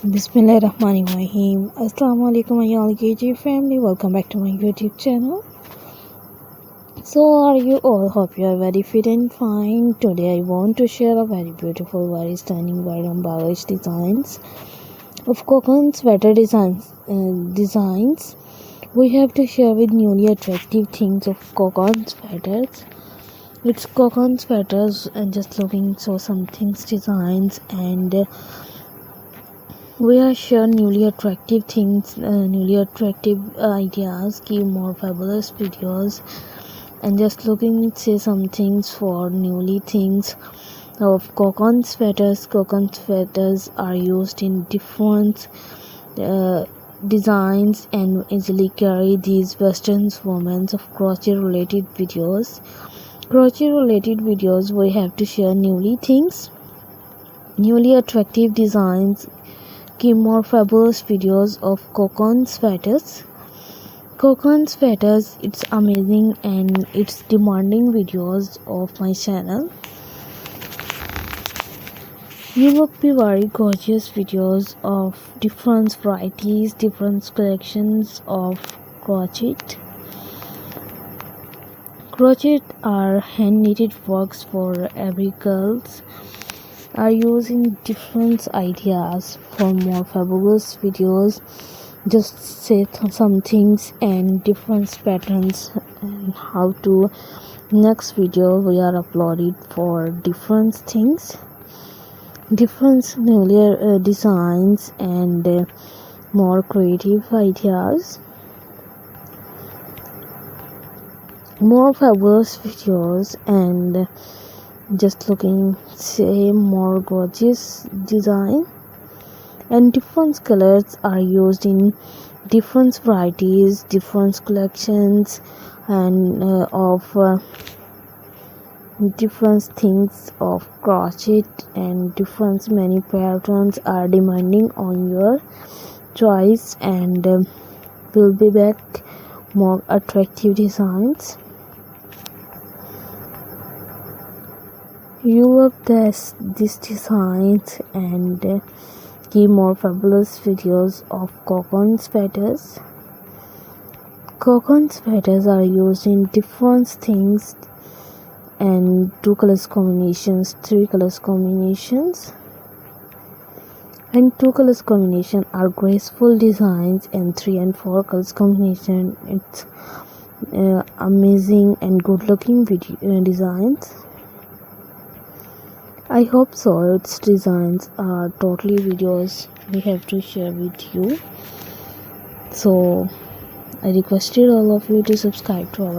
Bismillahirrahmanirrahim. Assalamu alaikum my all KG family. Welcome back to my YouTube channel. So are you all? Hope you are very fit and fine. Today I want to share a very beautiful, very stunning, very embellished designs of coconut sweater designs. We have to share with newly attractive things of coconut sweaters. It's coconut sweaters and just looking so some things designs and we are sure newly attractive things, newly attractive ideas, give more fabulous videos, and just looking say some things for newly things of coconut sweaters. Coconut sweaters are used in different designs and easily carry these Western women's of crochet related videos. Crochet related videos we have to share newly things, newly attractive designs. Give more fabulous videos of coconut sweaters. Coconut sweaters, it's amazing and it's demanding videos of my channel. You will be very gorgeous videos of different varieties, different collections of crochet. Crochet are hand knitted works for every girls. Are using different ideas for more fabulous videos. Just say some things and different patterns and how to. Next video we are uploaded for different things, different newly designs and more creative ideas, more fabulous videos and just looking say more gorgeous design and different colors are used in different varieties, different collections and of different things of crochet and different many patterns are demanding on your choice and will be back more attractive designs. You love this designs and give more fabulous videos of coconut sweaters. Coconut sweaters are used in different things and 2 colors combinations, 3 colors combinations and 2 colors combination are graceful designs and 3 and 4 colors combination. It's amazing and good looking designs. I hope so. Its designs are totally videos we have to share with you. So I requested all of you to subscribe to our